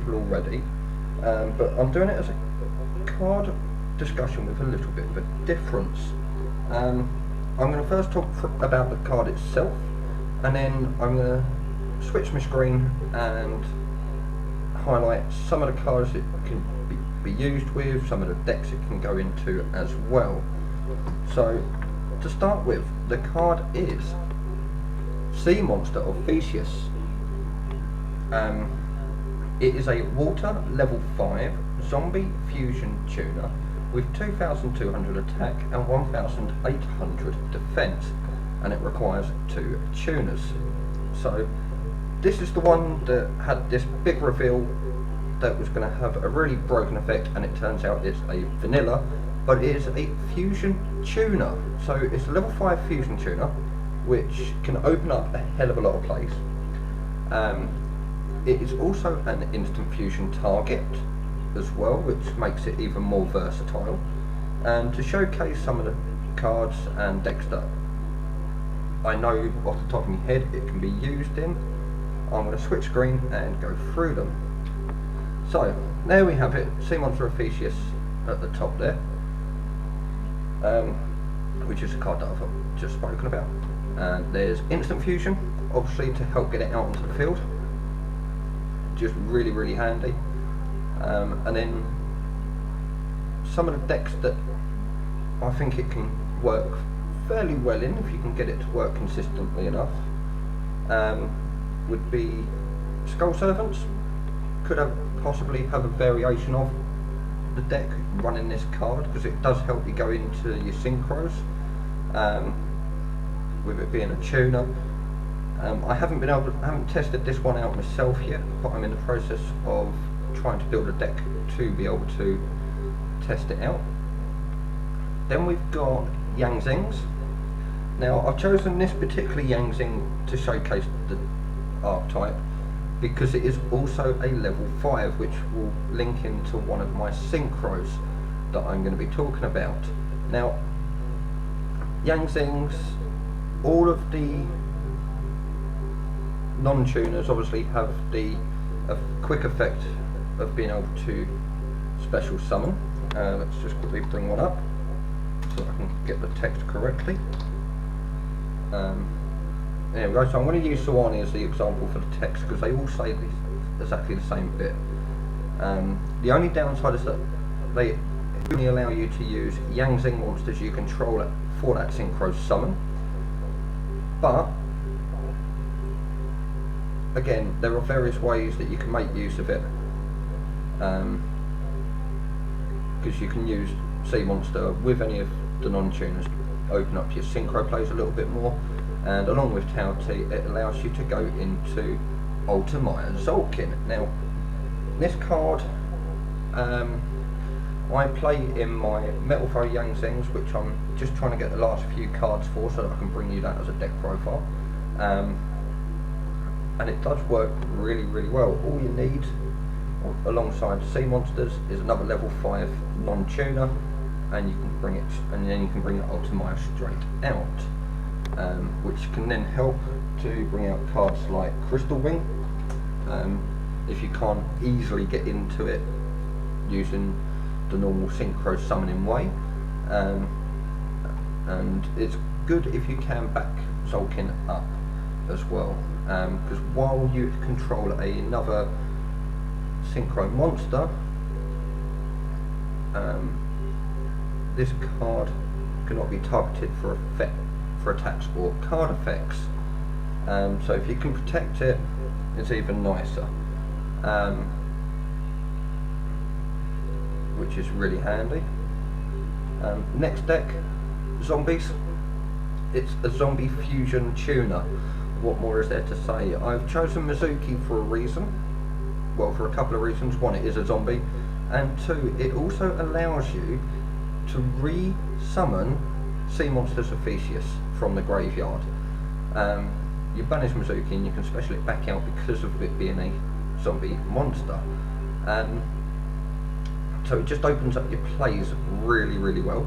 people already, but I'm doing it as a card discussion with a little bit of a difference. I'm going to first talk about the card itself, and then I'm going to switch my screen and highlight some of the cards it can be used with, some of the decks it can go into as well. So to start with, the card is Sea Monster of Theseus. It is a water level 5 zombie fusion tuner with 2,200 attack and 1,800 defense, and it requires 2 tuners. So this is the one that had this big reveal that was going to have a really broken effect, and it turns out it's a vanilla, but it is a fusion tuner. So it's a level 5 fusion tuner which can open up a hell of a lot of plays. It is also an instant fusion target as well, which makes it even more versatile. And to showcase some of the cards and decks that I know off the top of my head it can be used in, I'm going to switch screen and go through them. So there we have it, Sea Monster of Theseus at the top there, which is a card that I've just spoken about. And there's instant fusion, obviously to help get it out onto the field, just really handy. And then some of the decks that I think it can work fairly well in, if you can get it to work consistently enough, would be Skull Servants. Could possibly have a variation of the deck running this card, because it does help you go into your synchros, with it being a tuner. I haven't tested this one out myself yet, but I'm in the process of trying to build a deck to be able to test it out. Then we've got Yang Zings. Now I've chosen this particular Yang Zing to showcase the archetype because it is also a level 5, which will link into one of my synchros that I'm going to be talking about. Now Yang Zings, all of the non-tuners obviously have a quick effect of being able to special summon. Let's just quickly bring one up so I can get the text correctly. There we go. So I'm going to use Sawani as the example for the text because they all say exactly the same bit. The only downside is that they only allow you to use Yang Zing monsters you control for that synchro summon. But again, there are various ways that you can make use of it, because you can use Sea Monster with any of the non-tuners, open up your synchro plays a little bit more, and along with Tau T, it allows you to go into Ultimaya Zolkin. Now, this card I play in my Metal Throw Yang Zings, which I'm just trying to get the last few cards for so that I can bring you that as a deck profile. And it does work really well. All you need alongside Sea Monsters is another level 5 non-tuner, and you can bring it, and then you can bring it Ultimaya straight out, which can then help to bring out cards like Crystal Wing, if you can't easily get into it using the normal synchro summoning way. And it's good if you can back Zolkin up as well, because while you control another synchro monster, this card cannot be targeted for attacks or card effects. So if you can protect it, it's even nicer, which is really handy. Next deck, Zombies. It's a zombie fusion tuner. What more is there to say? I've chosen Mizuki for a reason. Well, for a couple of reasons. One, it is a zombie, and two, it also allows you to re-summon Sea Monsters of Theseus from the graveyard. You banish Mizuki and you can special it back out because of it being a zombie monster. So it just opens up your plays really well.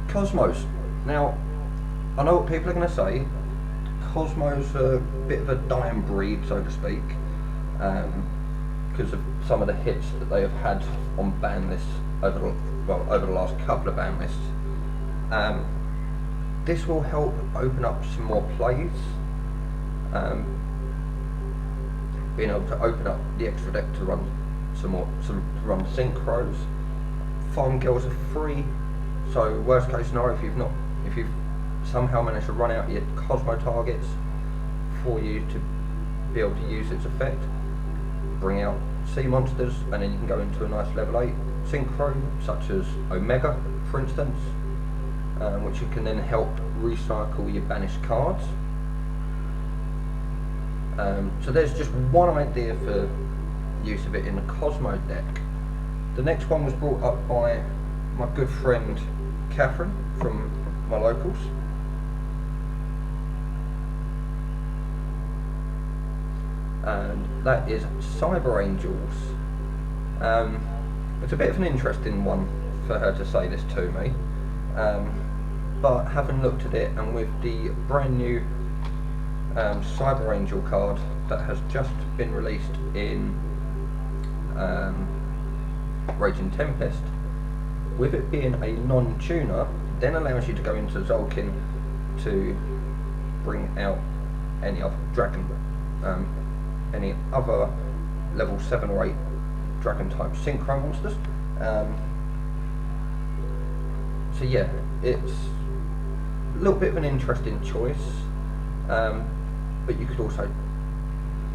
Cosmos. Now, I know what people are going to say. Cosmo's a bit of a dying breed, so to speak, because of some of the hits that they have had on ban lists over the last couple of ban lists. This will help open up some more plays, being able to open up the extra deck to run to run synchros. Farm girls are free, so worst case scenario, if you've somehow managed to run out your Cosmo targets for you to be able to use its effect, bring out sea monsters, and then you can go into a nice level 8 synchro, such as Omega, for instance, which you can then help recycle your banished cards. So there's just one idea for use of it in the Cosmo deck. The next one was brought up by my good friend Catherine from my locals. And that is Cyber Angels. It's a bit of an interesting one for her to say this to me, but having looked at it, and with the brand new Cyber Angel card that has just been released in Raging Tempest, with it being a non-tuner, then allows you to go into Zolkin to bring out any other dragon, any other level 7 or 8 dragon type synchro monsters. So yeah, it's a little bit of an interesting choice, but you could also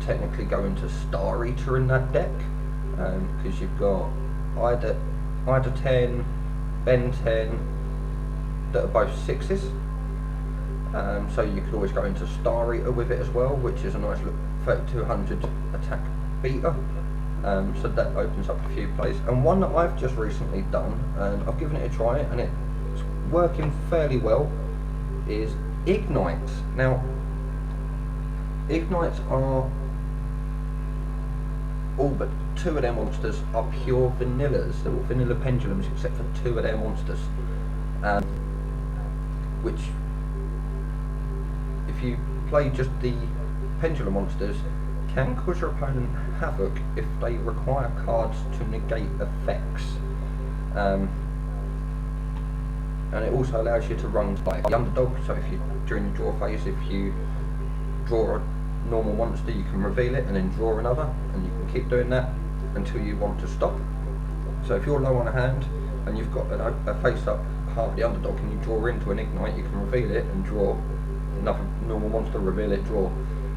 technically go into Star Eater in that deck, because you've got Ida 10, Ben 10 that are both 6s, so you could always go into Star Eater with it as well, which is a nice 3200 attack beater. So that opens up a few plays. And one that I've just recently done, and I've given it a try and it's working fairly well, is Ignites. Now, Ignites are all but 2 of their monsters are pure vanillas. They're all vanilla pendulums except for 2 of their monsters, which, if you play just the pendulum monsters, can cause your opponent havoc if they require cards to negate effects. And it also allows you to run by the underdog, so if you, during the draw phase, if you draw a normal monster, you can reveal it and then draw another, and you can keep doing that until you want to stop. So if you're low on a hand and you've got a face-up part of the underdog and you draw into an Ignite, you can reveal it and draw another normal monster, reveal it, draw,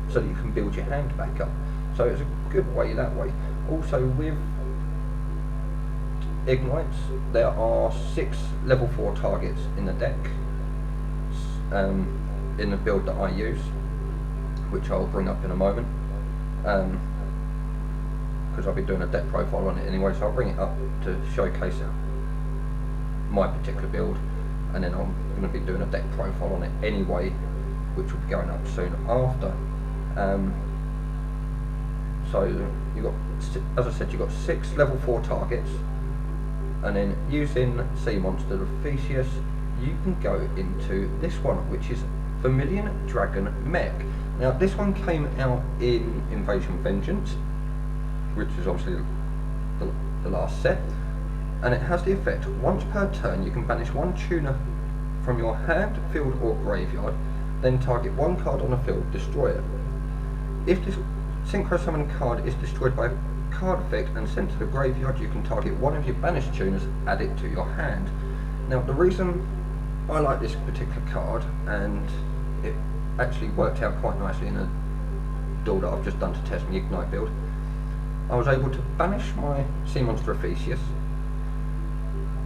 so that you can build your hand back up. So it's a good way that way. Also with Ignites, there are 6 level 4 targets in the deck, in the build that I use, which I'll bring up in a moment, because I'll be doing a deck profile on it anyway, so I'll bring it up to showcase my particular build, and then I'm going to be doing a deck profile on it anyway, which will be going up soon after. So you got, as I said, you've got 6 level 4 targets, and then using Sea Monster of Theseus, you can go into this one, which is Vermilion Dragon Mech. Now this one came out in Invasion Vengeance, which is obviously the last set, and it has the effect, once per turn you can banish 1 tuner from your hand, field or graveyard, then target 1 card on the field, destroy it. If this synchro summon card is destroyed by a card effect and sent to the graveyard, you can target 1 of your banished tuners, add it to your hand. Now the reason I like this particular card, and it actually worked out quite nicely in a build that I've just done to test my Ignite build, I was able to banish my Sea Monster of Theseus,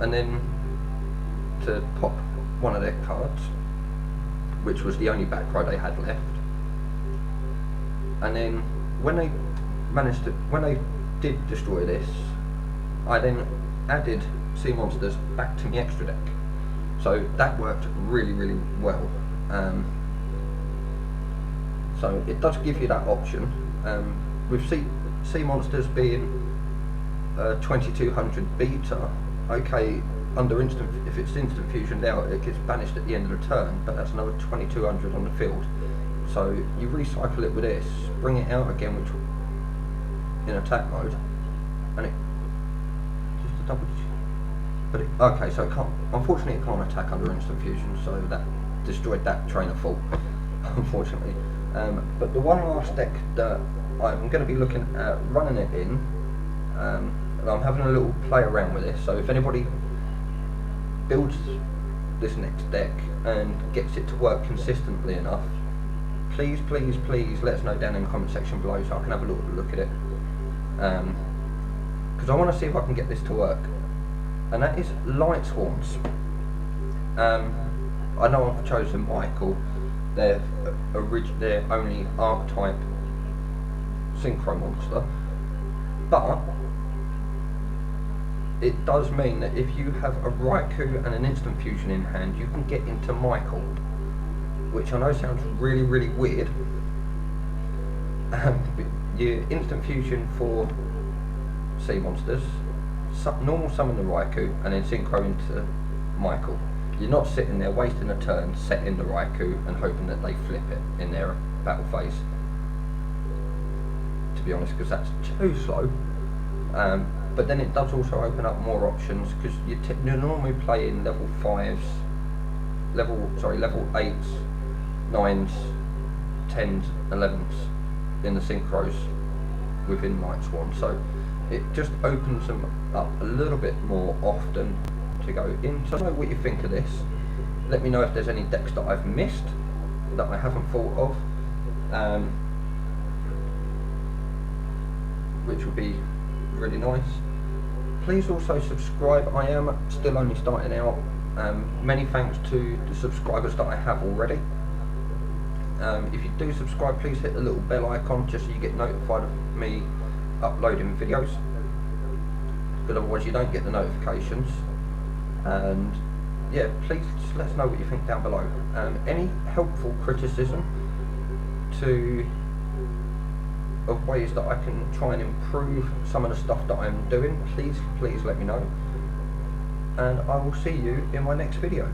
and then to pop one of their cards, which was the only back row they had left, and then when they did destroy this, I then added Sea Monsters back to my extra deck. So that worked really, really well. So it does give you that option. With Sea Monsters being 2200 beta, okay, if it's instant fusioned out, it gets banished at the end of the turn, but that's another 2200 on the field. So you recycle it with this, bring it out again, which in attack mode, and it just a double. But it, okay, so it can't. Unfortunately, it can't attack under instant fusion, so that destroyed that train of thought. Unfortunately, but the one last deck that I'm going to be looking at running it in, and I'm having a little play around with this. So if anybody builds this next deck and gets it to work consistently enough, please let us know down in the comment section below so I can have a look at it, because I want to see if I can get this to work. And that is Light Swarms. I know I've chosen Michael, their only archetype synchro monster, but it does mean that if you have a Raikou and an instant fusion in hand, you can get into Michael, which I know sounds really weird. You instant fusion for sea monsters, normal summon the Raikou, and then synchro into Michael. You're not sitting there wasting a turn setting the Raikou and hoping that they flip it in their battle phase, to be honest, because that's too slow. But then it does also open up more options, because you're normally playing level 5s, level 8s, 9s, 10s, 11s in the synchros within Light Swarm. So it just opens them up a little bit more often to go in. So I don't know what you think of this. Let me know if there's any decks that I've missed that I haven't thought of, which would be really nice. Please also subscribe. I am still only starting out. Many thanks to the subscribers that I have already. If you do subscribe, please hit the little bell icon just so you get notified of me uploading videos, because otherwise you don't get the notifications. And yeah, please just let us know what you think down below. Any helpful criticism of ways that I can try and improve some of the stuff that I'm doing, please let me know, and I will see you in my next video.